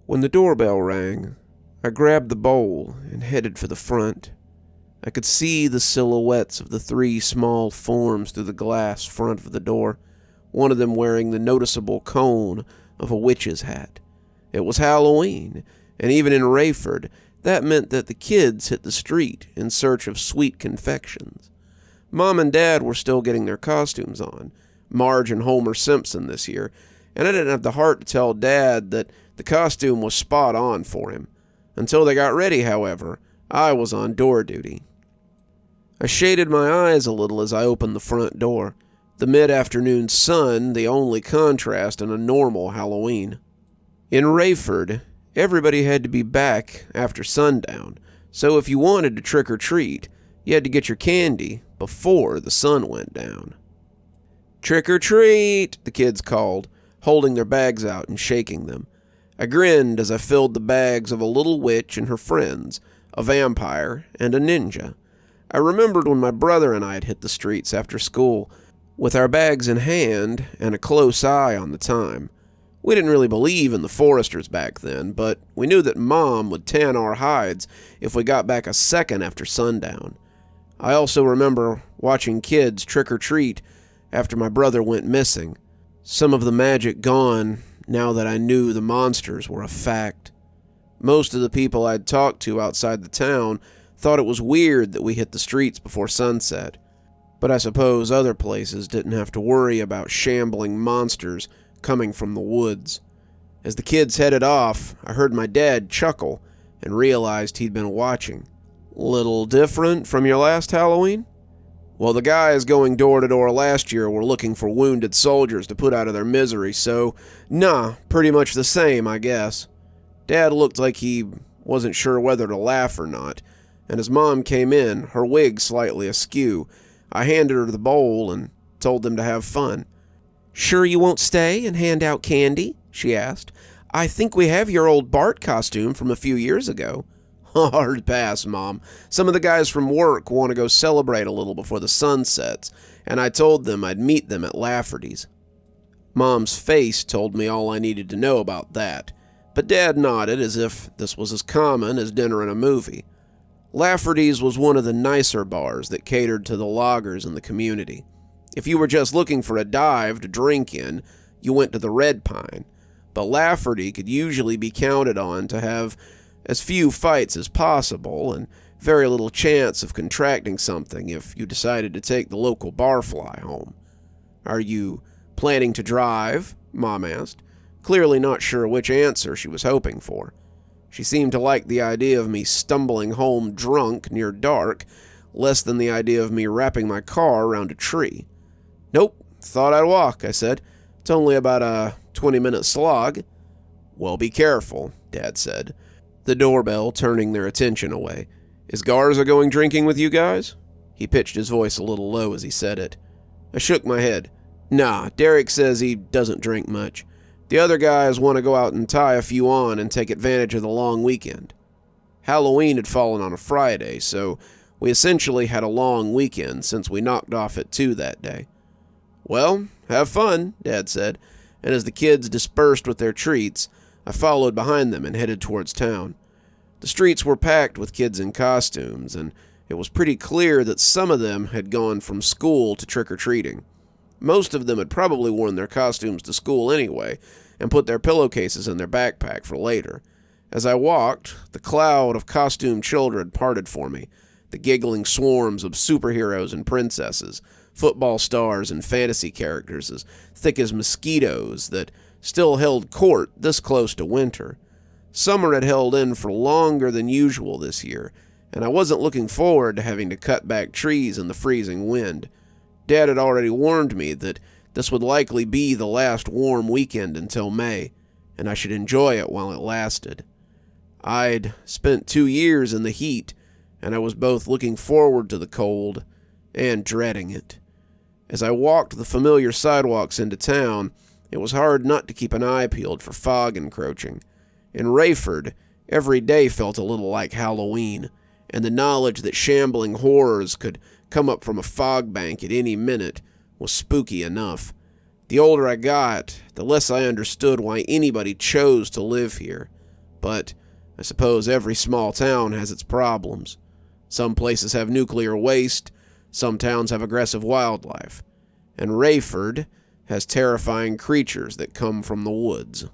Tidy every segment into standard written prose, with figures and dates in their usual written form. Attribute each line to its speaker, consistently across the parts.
Speaker 1: When the doorbell rang, I grabbed the bowl and headed for the front. I could see the silhouettes of the 3 small forms through the glass front of the door, one of them wearing the noticeable cone of a witch's hat. It was Halloween, and even in Raffered, that meant that the kids hit the street in search of sweet confections. Mom and Dad were still getting their costumes on, Marge and Homer Simpson this year, and I didn't have the heart to tell Dad that the costume was spot on for him. Until they got ready, however, I was on door duty. I shaded my eyes a little as I opened the front door, the mid-afternoon sun the only contrast in a normal Halloween. In Raffered, everybody had to be back after sundown, so if you wanted to trick-or-treat, you had to get your candy before the sun went down. "Trick-or-treat," the kids called, holding their bags out and shaking them. I grinned as I filled the bags of a little witch and her friends, a vampire, and a ninja. I remembered when my brother and I had hit the streets after school, with our bags in hand and a close eye on the time. We didn't really believe in the foresters back then, but we knew that Mom would tan our hides if we got back a second after sundown. I also remember watching kids trick-or-treat after my brother went missing, some of the magic gone now that I knew the monsters were a fact. Most of the people I'd talked to outside the town thought it was weird that we hit the streets before sunset, but I suppose other places didn't have to worry about shambling monsters coming from the woods. As the kids headed off, I heard my dad chuckle and realized he'd been watching. "Little different from your last Halloween?" "Well, the guys going door to door last year were looking for wounded soldiers to put out of their misery, so, nah, pretty much the same, I guess." Dad looked like he wasn't sure whether to laugh or not, and as Mom came in, her wig slightly askew, I handed her the bowl and told them to have fun. "Sure you won't stay and hand out candy?" she asked. "I think we have your old Bart costume from a few years ago." "Hard pass, Mom. Some of the guys from work want to go celebrate a little before the sun sets, and I told them I'd meet them at Lafferty's." Mom's face told me all I needed to know about that, but Dad nodded as if this was as common as dinner in a movie. Lafferty's was one of the nicer bars that catered to the loggers in the community. If you were just looking for a dive to drink in, you went to the Red Pine, but Lafferty could usually be counted on to have as few fights as possible, and very little chance of contracting something if you decided to take the local barfly home. "Are you planning to drive?" Mom asked, clearly not sure which answer she was hoping for. She seemed to like the idea of me stumbling home drunk near dark, less than the idea of me wrapping my car around a tree. "Nope, thought I'd walk," I said. "It's only about a 20-minute slog." "Well, be careful," Dad said, the doorbell turning their attention away. "Is Garza going drinking with you guys?" He pitched his voice a little low as he said it. I shook my head. "Nah, Derek says he doesn't drink much. The other guys want to go out and tie a few on and take advantage of the long weekend." Halloween had fallen on a Friday, so we essentially had a long weekend since we knocked off at 2 that day. "Well, have fun," Dad said, and as the kids dispersed with their treats, I followed behind them and headed towards town. The streets were packed with kids in costumes, and it was pretty clear that some of them had gone from school to trick-or-treating. Most of them had probably worn their costumes to school anyway, and put their pillowcases in their backpack for later. As I walked, the cloud of costumed children parted for me, the giggling swarms of superheroes and princesses, football stars and fantasy characters as thick as mosquitoes that still held court this close to winter. Summer had held in for longer than usual this year, and I wasn't looking forward to having to cut back trees in the freezing wind. Dad had already warned me that this would likely be the last warm weekend until May, and I should enjoy it while it lasted. I'd spent 2 years in the heat, and I was both looking forward to the cold and dreading it. As I walked the familiar sidewalks into town, it was hard not to keep an eye peeled for fog encroaching. In Raffered, every day felt a little like Halloween, and the knowledge that shambling horrors could come up from a fog bank at any minute was spooky enough. The older I got, the less I understood why anybody chose to live here. but I suppose every small town has its problems. Some places have nuclear waste, some towns have aggressive wildlife, and Raffered has terrifying creatures that come from the woods.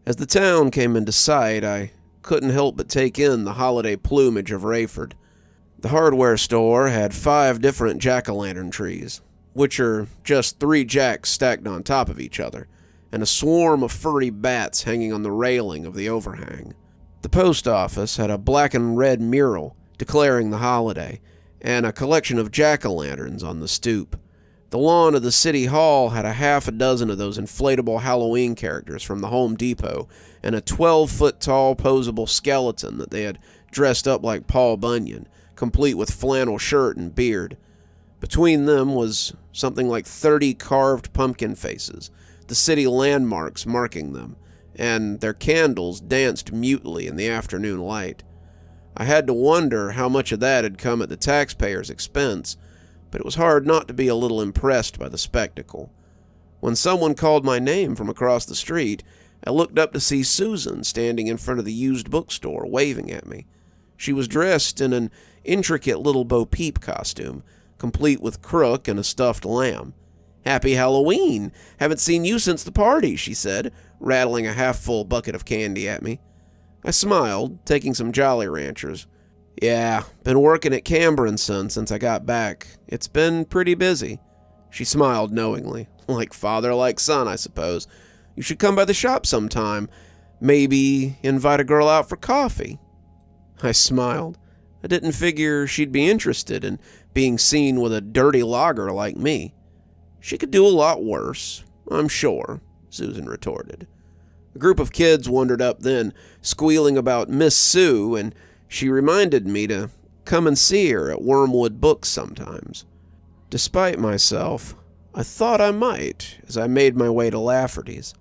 Speaker 1: As the town came into sight, I couldn't help but take in the holiday plumage of Raffered. The hardware store had 5 different jack-o'-lantern trees, which are just 3 jacks stacked on top of each other, and a swarm of furry bats hanging on the railing of the overhang. The post office had a black and red mural declaring the holiday, and a collection of jack-o'-lanterns on the stoop. The lawn of the city hall had a half a dozen of those inflatable Halloween characters from the Home Depot, and a 12-foot-tall posable skeleton that they had dressed up like Paul Bunyan, complete with flannel shirt and beard. Between them was something like 30 carved pumpkin faces, the city landmarks marking them, and their candles danced mutely in the afternoon light. I had to wonder how much of that had come at the taxpayer's expense, but it was hard not to be a little impressed by the spectacle. When someone called my name from across the street, I looked up to see Susan standing in front of the used bookstore, waving at me. She was dressed in an intricate little Bo Peep costume, complete with crook and a stuffed lamb. "Happy Halloween! Haven't seen you since the party," she said, rattling a half-full bucket of candy at me. I smiled, taking some Jolly Ranchers. "Yeah, been working at Camber & Son since I got back. It's been pretty busy." She smiled knowingly. "Like father, like son, I suppose. You should come by the shop sometime. Maybe invite a girl out for coffee." I smiled. I didn't figure she'd be interested in being seen with a dirty logger like me. "She could do a lot worse, I'm sure," Susan retorted. A group of kids wandered up then, squealing about Miss Sue, and she reminded me to come and see her at Wormwood Books sometimes. Despite myself, I thought I might as I made my way to Lafferty's.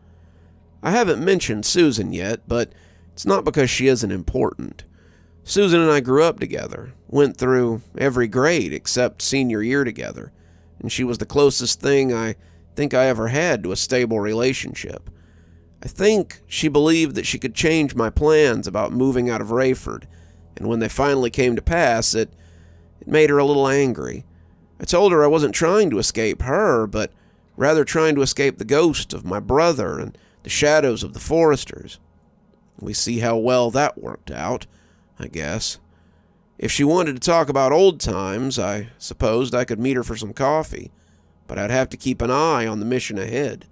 Speaker 1: I haven't mentioned Susan yet, but it's not because she isn't important. Susan and I grew up together, went through every grade except senior year together, and she was the closest thing I think I ever had to a stable relationship. I think she believed that she could change my plans about moving out of Raffered, and when they finally came to pass, it made her a little angry. I told her I wasn't trying to escape her, but rather trying to escape the ghost of my brother and the shadows of the Foresters. We see how well that worked out, I guess. If she wanted to talk about old times, I supposed I could meet her for some coffee, but I'd have to keep an eye on the mission ahead.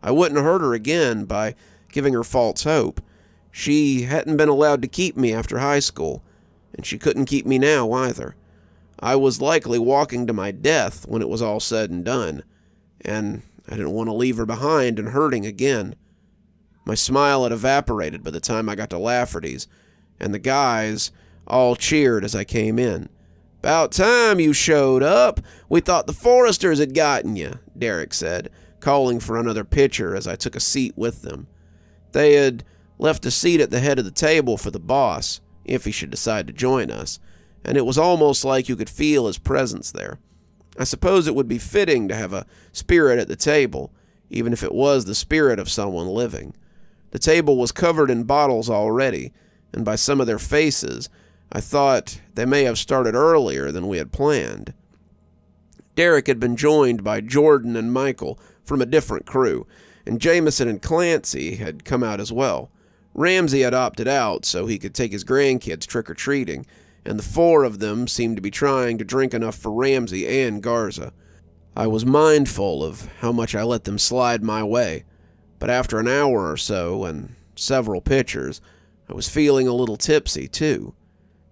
Speaker 1: I wouldn't hurt her again by giving her false hope. She hadn't been allowed to keep me after high school, and she couldn't keep me now either. I was likely walking to my death when it was all said and done, and I didn't want to leave her behind and hurting again. My smile had evaporated by the time I got to Lafferty's, and the guys all cheered as I came in. "About time you showed up. We thought the Foresters had gotten you," Derek said, calling for another pitcher as I took a seat with them. They had left a seat at the head of the table for the boss, if he should decide to join us, and it was almost like you could feel his presence there. I suppose it would be fitting to have a spirit at the table, even if it was the spirit of someone living. The table was covered in bottles already, and by some of their faces, I thought they may have started earlier than we had planned. Derek had been joined by Jordan and Michael from a different crew, and Jameson and Clancy had come out as well. Ramsey had opted out so he could take his grandkids trick-or-treating, and the 4 of them seemed to be trying to drink enough for Ramsey and Garza. I was mindful of how much I let them slide my way, but after an hour or so and several pitchers, I was feeling a little tipsy too.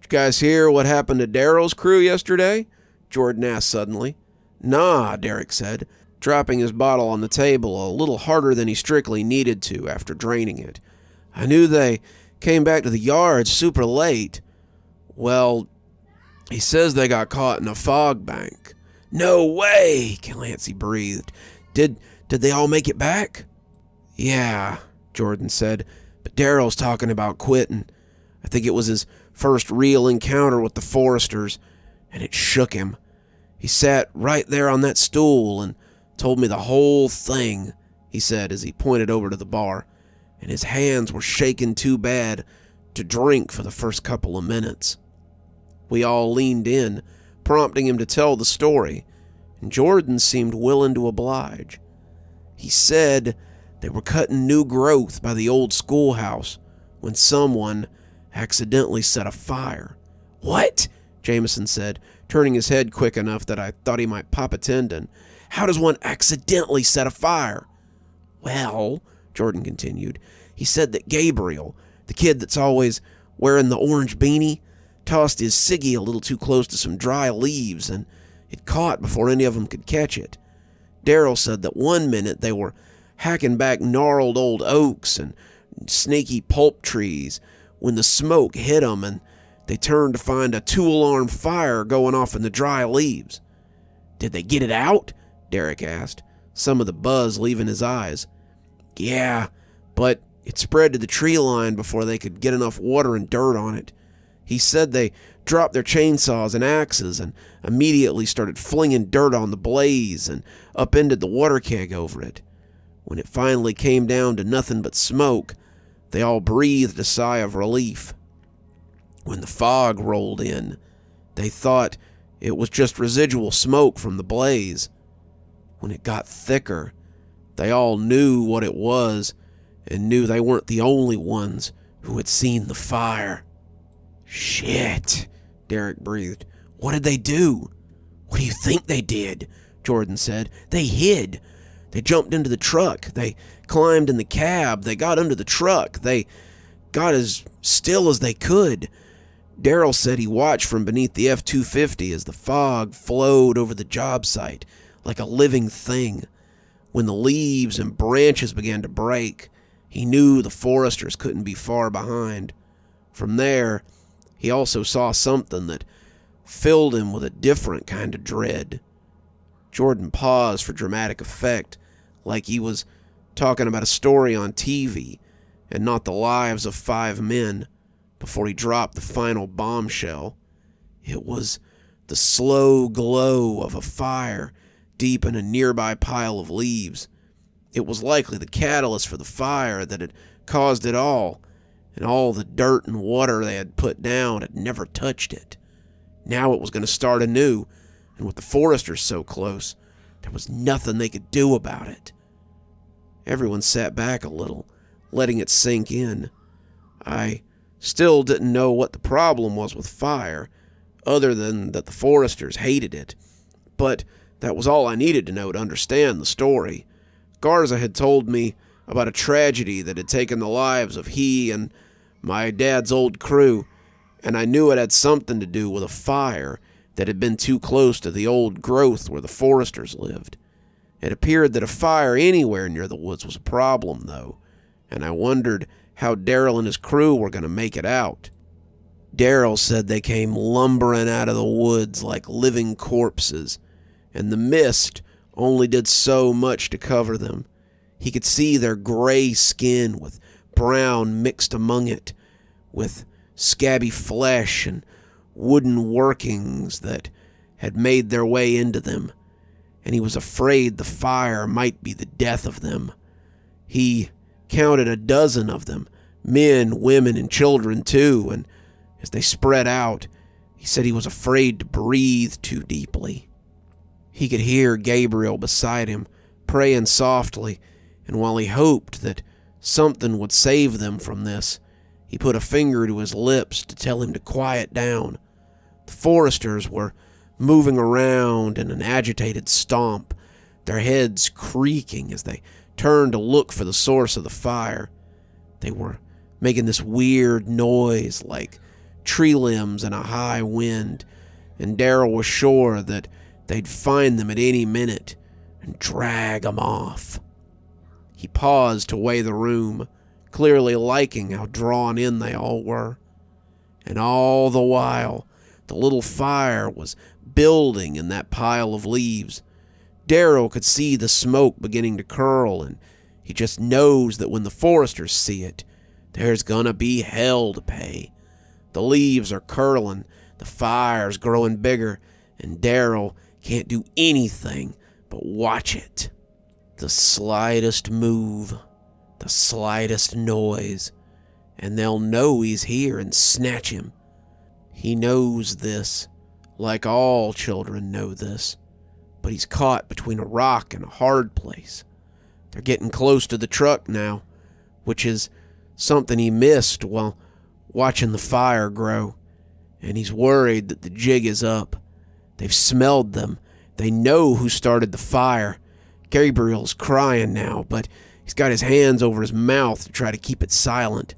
Speaker 1: "Did you guys hear what happened to Daryl's crew yesterday?" Jordan asked suddenly. "Nah," Derek said, dropping his bottle on the table a little harder than he strictly needed to after draining it. "I knew they came back to the yard super late. Well, he says they got caught in a fog bank." "No way," Clancy breathed. Did they all make it back?" "Yeah," Jordan said, "but Daryl's talking about quitting. I think it was his first real encounter with the Foresters, and it shook him. He sat right there on that stool and told me the whole thing," he said as he pointed over to the bar. and his hands were shaking too bad to drink for the first couple of minutes. We all leaned in, prompting him to tell the story, and Jordan seemed willing to oblige. He said they were cutting new growth by the old schoolhouse when someone accidentally set a fire. "What?" Jameson said, turning his head quick enough that I thought he might pop a tendon. "How does one accidentally set a fire?" "Well," Jordan continued, "he said that Gabriel, the kid that's always wearing the orange beanie, tossed his ciggy a little too close to some dry leaves, and it caught before any of them could catch it. Daryl said that one minute they were hacking back gnarled old oaks and snaky pulp trees when the smoke hit them and they turned to find a 2-alarm fire going off in the dry leaves." "Did they get it out?" Derek asked, some of the buzz leaving his eyes. "Yeah, but it spread to the tree line before they could get enough water and dirt on it. He said they dropped their chainsaws and axes and immediately started flinging dirt on the blaze and upended the water keg over it. When it finally came down to nothing but smoke, they all breathed a sigh of relief. When the fog rolled in, they thought it was just residual smoke from the blaze. When it got thicker, they all knew what it was and knew they weren't the only ones who had seen the fire." "Shit," Derek breathed. "What did they do?" "What do you think they did?" Jordan said. "They hid. They jumped into the truck. They climbed in the cab. They got under the truck. They got as still as they could. Daryl said he watched from beneath the F-250 as the fog flowed over the job site like a living thing. When the leaves and branches began to break, he knew the foresters couldn't be far behind. From there, he also saw something that filled him with a different kind of dread." Jordan paused for dramatic effect, like he was talking about a story on TV and not the lives of 5 men, before he dropped the final bombshell. It was the slow glow of a fire deep in a nearby pile of leaves. It was likely the catalyst for the fire that had caused it all, and all the dirt and water they had put down had never touched it. Now it was going to start anew, and with the foresters so close, there was nothing they could do about it. Everyone sat back a little, letting it sink in. I still didn't know what the problem was with fire, other than that the foresters hated it, but that was all I needed to know to understand the story. Garza had told me about a tragedy that had taken the lives of he and my dad's old crew, and I knew it had something to do with a fire that had been too close to the old growth where the foresters lived. It appeared that a fire anywhere near the woods was a problem, though, and I wondered how Daryl and his crew were going to make it out. Daryl said they came lumbering out of the woods like living corpses, and the mist only did so much to cover them. He could see their gray skin with brown mixed among it, with scabby flesh and wooden workings that had made their way into them, and he was afraid the fire might be the death of them. He counted a dozen of them, men, women, and children too, and as they spread out, he said he was afraid to breathe too deeply. He could hear Gabriel beside him, praying softly, and while he hoped that something would save them from this, he put a finger to his lips to tell him to quiet down. The foresters were moving around in an agitated stomp, their heads creaking as they turned to look for the source of the fire. They were making this weird noise like tree limbs in a high wind, and Daryl was sure that they'd find them at any minute and drag them off. He paused to weigh the room, clearly liking how drawn in they all were. And all the while, the little fire was building in that pile of leaves. Daryl could see the smoke beginning to curl, and he just knows that when the foresters see it, there's gonna be hell to pay. The leaves are curling, the fire's growing bigger, and Daryl can't do anything but watch it. The slightest move, The slightest noise, and they'll know he's here and snatch him. He knows this, like all children know this, but he's caught between a rock and a hard place. They're getting close to the truck now, which is something he missed while watching the fire grow, and he's worried that the jig is up. They've smelled them. They know who started the fire. Gabriel's crying now, but he's got his hands over his mouth to try to keep it silent.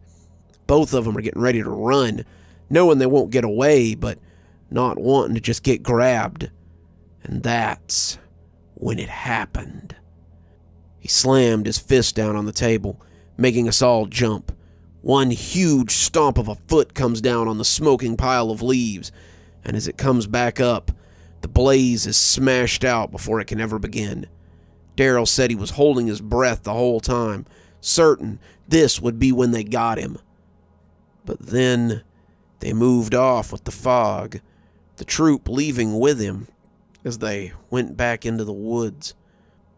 Speaker 1: Both of them are getting ready to run, knowing they won't get away, but not wanting to just get grabbed. And that's when it happened. He slammed his fist down on the table, making us all jump. One huge stomp of a foot comes down on the smoking pile of leaves, and as it comes back up, the blaze is smashed out before it can ever begin. Daryl said he was holding his breath the whole time, certain this would be when they got him. But then they moved off with the fog, the troop leaving with him as they went back into the woods.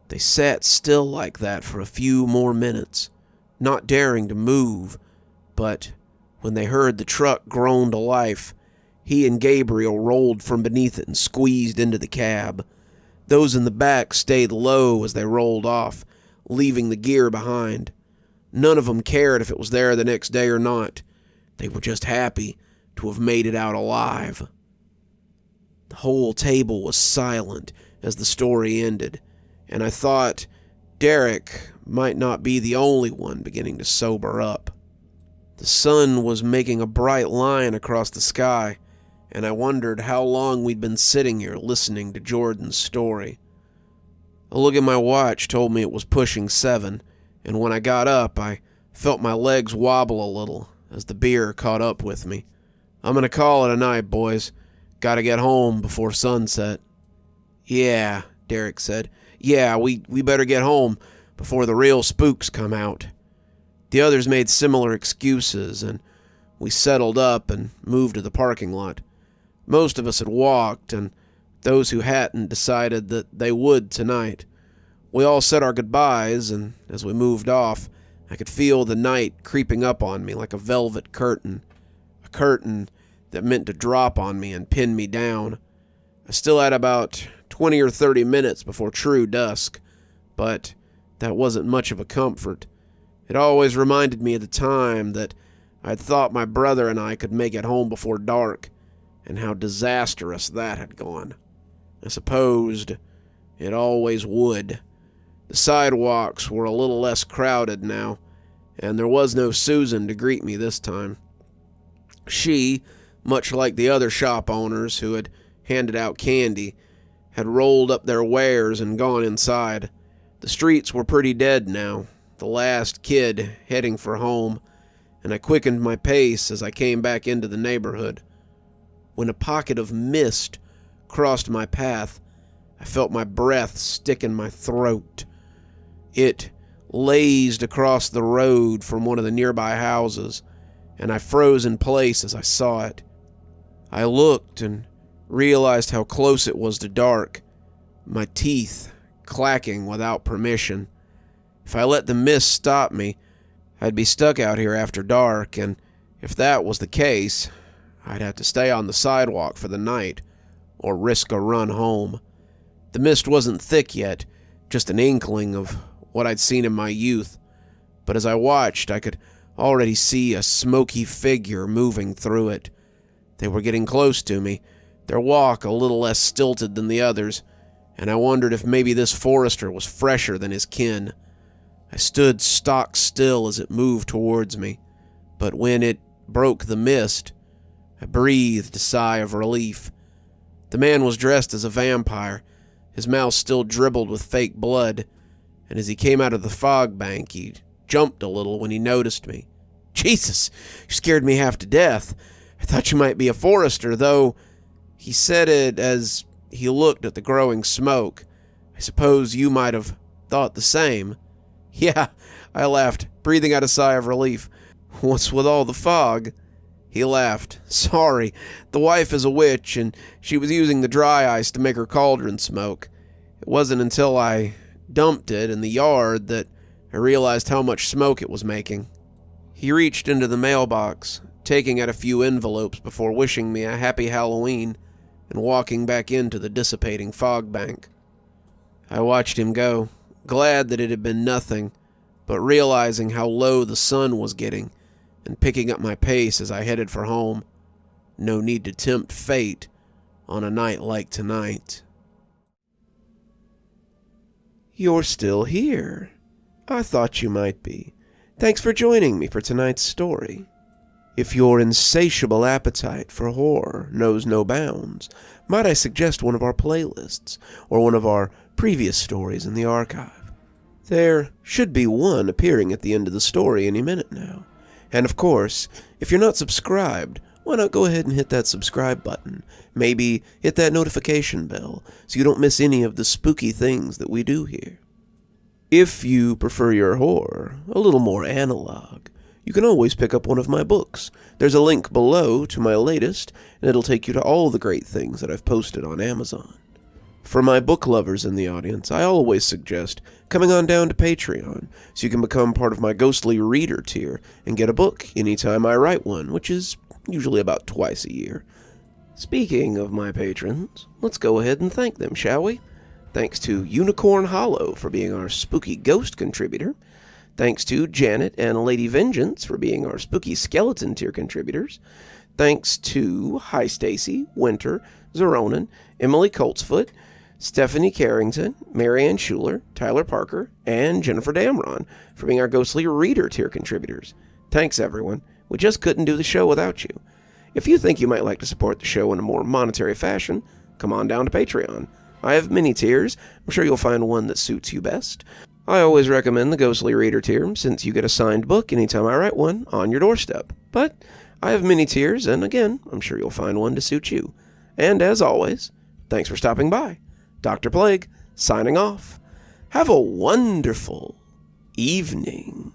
Speaker 1: They sat still like that for a few more minutes, not daring to move, but when they heard the truck groan to life, he and Gabriel rolled from beneath it and squeezed into the cab. Those in the back stayed low as they rolled off, leaving the gear behind. None of them cared if it was there the next day or not. They were just happy to have made it out alive. The whole table was silent as the story ended, and I thought Derek might not be the only one beginning to sober up. The sun was making a bright line across the sky, and I wondered how long we'd been sitting here listening to Jordan's story. A look at my watch told me it was pushing 7, and when I got up, I felt my legs wobble a little as the beer caught up with me. I'm gonna call it a night, boys. Gotta get home before sunset. Yeah, Derek said. Yeah, we better get home before the real spooks come out. The others made similar excuses, and we settled up and moved to the parking lot. Most of us had walked, and those who hadn't decided that they would tonight. We all said our goodbyes, and as we moved off, I could feel the night creeping up on me like a velvet curtain, a curtain that meant to drop on me and pin me down. I still had about 20 or 30 minutes before true dusk, but that wasn't much of a comfort. It always reminded me of the time that I'd thought my brother and I could make it home before dark, and how disastrous that had gone. I supposed it always would. The sidewalks were a little less crowded now, and there was no Susan to greet me this time. She, much like the other shop owners who had handed out candy, had rolled up their wares and gone inside. The streets were pretty dead now, the last kid heading for home, and I quickened my pace as I came back into the neighborhood. When a pocket of mist crossed my path, I felt my breath stick in my throat. It lazed across the road from one of the nearby houses, and I froze in place as I saw it. I looked and realized how close it was to dark, my teeth clacking without permission. If I let the mist stop me, I'd be stuck out here after dark, and if that was the case, I'd have to stay on the sidewalk for the night, or risk a run home. The mist wasn't thick yet, just an inkling of what I'd seen in my youth, but as I watched, I could already see a smoky figure moving through it. They were getting close to me, their walk a little less stilted than the others, and I wondered if maybe this forester was fresher than his kin. I stood stock still as it moved towards me, but when it broke the mist, I breathed a sigh of relief. The man was dressed as a vampire, his mouth still dribbled with fake blood, and as he came out of the fog bank, he jumped a little when he noticed me. "Jesus, you scared me half to death. I thought you might be a forester, though," he said it as he looked at the growing smoke. "I suppose you might have thought the same." "Yeah," I laughed, breathing out a sigh of relief. "What's with all the fog?" He laughed. "Sorry, the wife is a witch, and she was using the dry ice to make her cauldron smoke. It wasn't until I dumped it in the yard that I realized how much smoke it was making. He reached into the mailbox, taking out a few envelopes before wishing me a happy Halloween and walking back into the dissipating fog bank. I watched him go, glad that it had been nothing, but realizing how low the sun was getting and picking up my pace as I headed for home. No need to tempt fate on a night like tonight. You're still here. I thought you might be. Thanks for joining me for tonight's story. If your insatiable appetite for horror knows no bounds, might I suggest one of our playlists, or one of our previous stories in the archive? There should be one appearing at the end of the story any minute now. And of course, if you're not subscribed, why not go ahead and hit that subscribe button? Maybe hit that notification bell so you don't miss any of the spooky things that we do here. If you prefer your horror a little more analog, you can always pick up one of my books. There's a link below to my latest, and it'll take you to all the great things that I've posted on Amazon. For my book lovers in the audience, I always suggest coming on down to Patreon so you can become part of my ghostly reader tier and get a book anytime I write one, which is usually about twice a year. Speaking of my patrons, let's go ahead and thank them, shall we? Thanks to Unicorn Hollow for being our spooky ghost contributor. Thanks to Janet and Lady Vengeance for being our spooky skeleton tier contributors. Thanks to Hi Stacy, Winter, Xaronan, Emily Coltsfoot, Stephanie Carrington, Marianne Schuler, Tyler Parker, and Jennifer Damron for being our ghostly reader tier contributors. Thanks, everyone. We just couldn't do the show without you. If you think you might like to support the show in a more monetary fashion, come on down to Patreon. I have many tiers. I'm sure you'll find one that suits you best. I always recommend the Ghostly Reader tier, since you get a signed book anytime I write one on your doorstep. But I have many tiers, and again, I'm sure you'll find one to suit you. And as always, thanks for stopping by. Dr. Plague, signing off. Have a wonderful evening.